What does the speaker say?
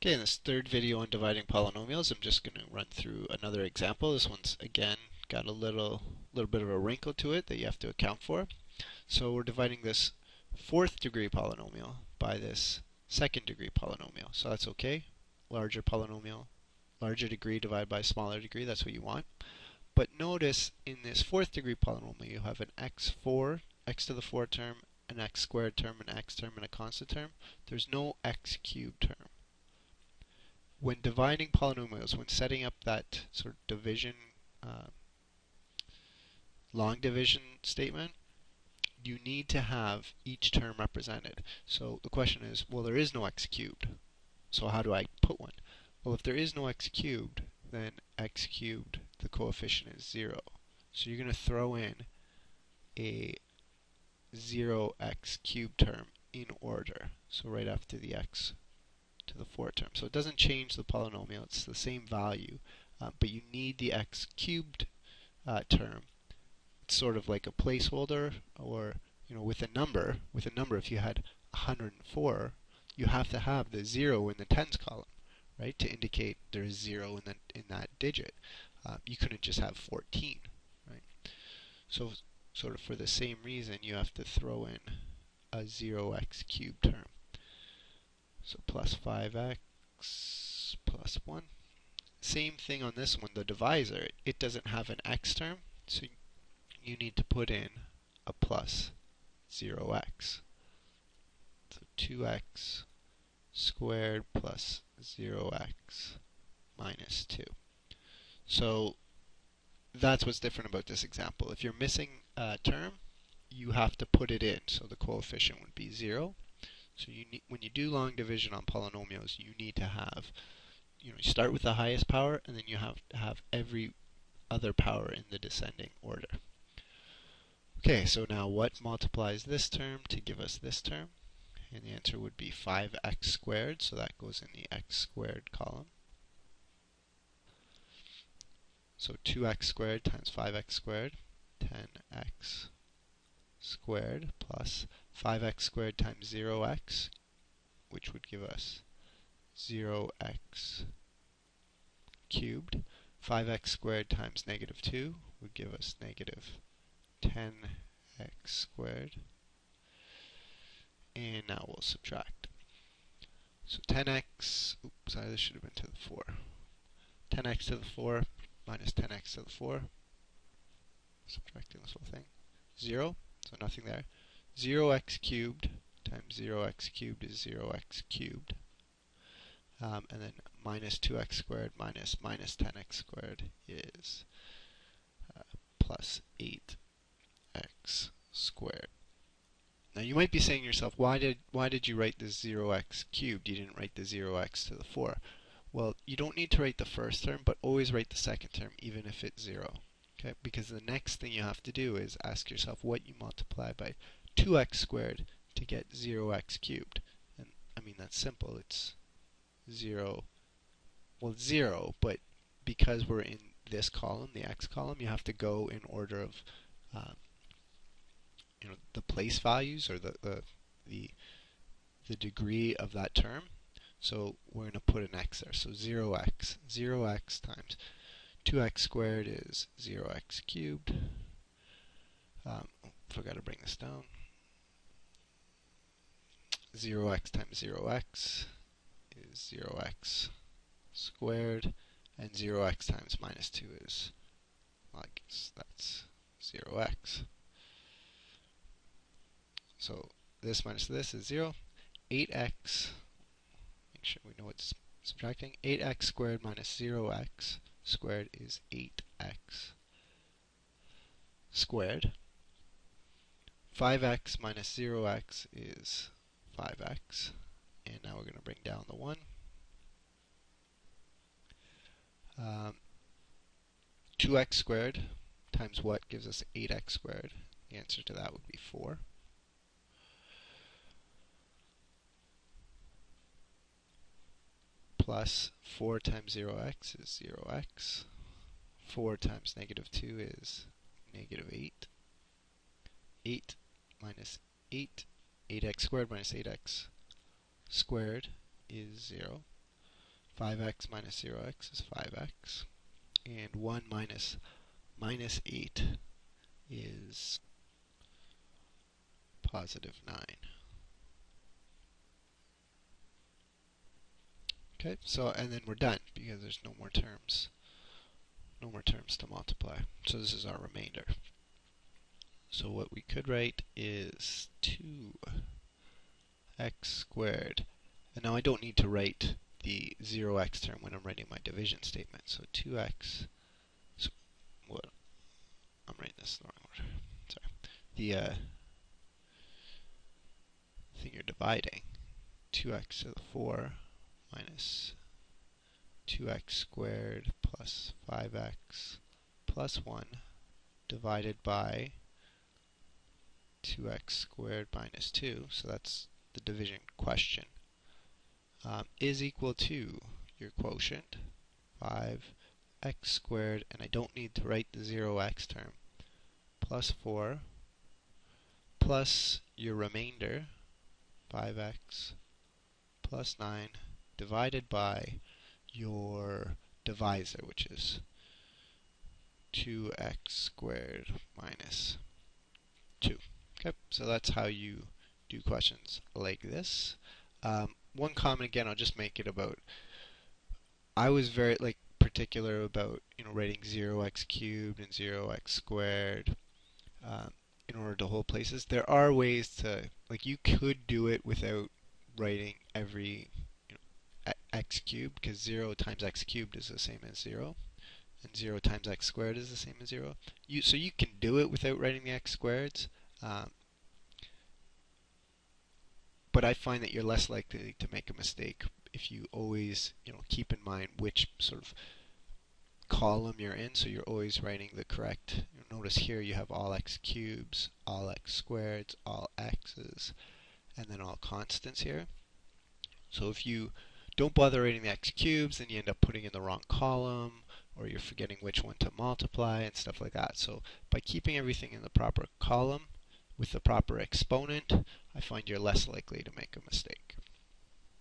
Okay, in this third video on dividing polynomials, I'm just going to run through another example. This one's, again, got a little bit of a wrinkle to it that you have to account for. So we're dividing this fourth degree polynomial by this second degree polynomial. So that's okay. Larger polynomial, larger degree divided by smaller degree, that's what you want. But notice in this fourth degree polynomial you have an x4, x to the 4 term, an x squared term, an x term, and a constant term. There's no x cubed term. When dividing polynomials, when setting up that sort of division, long division statement, you need to have each term represented. So the question is, well, there is no x cubed, so how do I put one? Well, if there is no x cubed, then x cubed, the coefficient is 0. So you're going to throw in a 0x cubed term in order, so right after the x to the 4 term. So it doesn't change the polynomial, it's the same value, but you need the x cubed term. It's sort of like a placeholder, or with a number, if you had 104, you have to have the 0 in the tens column, right, to indicate there's 0 in that digit. You couldn't just have 14, right? So sort of for the same reason, you have to throw in a 0x cubed term. So plus 5x plus 1. Same thing on this one, the divisor. It doesn't have an x term, so you need to put in a plus 0x. So 2x squared plus 0x minus 2. So that's what's different about this example. If you're missing a term, you have to put it in, so the coefficient would be 0. So when you do long division on polynomials, you need to have, you start with the highest power, and then you have to have every other power in the descending order. Okay, so now what multiplies this term to give us this term? And the answer would be 5x squared, so that goes in the x squared column. So 2x squared times 5x squared, 10x squared plus 5x squared times 0x, which would give us 0x cubed. 5x squared times negative 2 would give us negative 10x squared. And now we'll subtract. So 10x, oops, sorry, this should have been to the 4. 10x to the 4 minus 10x to the 4. Subtracting this whole thing. 0, so nothing there. 0x cubed times 0x cubed is 0x cubed. And then minus 2x squared minus 10x squared is plus 8x squared. Now you might be saying to yourself, why did you write this 0x cubed? You didn't write the 0x to the 4. Well, you don't need to write the first term, but always write the second term, even if it's 0. Okay? Because the next thing you have to do is ask yourself what you multiply by 2x squared to get 0x cubed. And I mean, that's simple. It's 0. Well, 0, but because we're in this column, the x column, you have to go in order of the place values, or the degree of that term. So we're going to put an x there. So 0x. 0x times 2x squared is 0x cubed. Forgot to bring this down. 0x times 0x is 0x squared, and 0x times minus 2 is, well, I guess that's 0x. So this minus this is 0. 8x, make sure we know what's subtracting. 8x squared minus 0x squared is 8x squared. 5x minus 0x is 5x. And now we're going to bring down the 1. 2x squared times what gives us 8x squared? The answer to that would be 4. Plus 4 times 0x is 0x. 4 times negative 2 is negative 8. 8 minus 8, 8x squared minus 8x squared is 0. 5x minus 0x is 5x. And 1 minus minus 8 is positive 9. Okay, so and then we're done because there's no more terms. No more terms to multiply. So this is our remainder. So what we could write is 2x squared. And now I don't need to write the 0x term when I'm writing my division statement. So 2x, so what? I'm writing this in the wrong order. Sorry. The thing you're dividing, 2x to the 4 minus 2x squared plus 5x plus 1 divided by 2x squared minus 2, so that's the division question, is equal to your quotient, 5x squared, and I don't need to write the 0x term, plus 4, plus your remainder, 5x plus 9, divided by your divisor, which is 2x squared minus 2. Okay, so that's how you do questions like this. One comment again, I'll just make it about, I was very particular about writing 0x cubed and 0x squared in order to hold places. There are ways to, you could do it without writing every x cubed, because 0 times x cubed is the same as 0, and 0 times x squared is the same as 0. So you can do it without writing the x squareds, but I find that you're less likely to make a mistake if you always keep in mind which sort of column you're in, so you're always writing the correct. Notice here you have all x cubes, all x squareds, all x's, and then all constants here. So if you don't bother writing the x cubes, then you end up putting in the wrong column, or you're forgetting which one to multiply and stuff like that. So by keeping everything in the proper column with the proper exponent, I find you're less likely to make a mistake.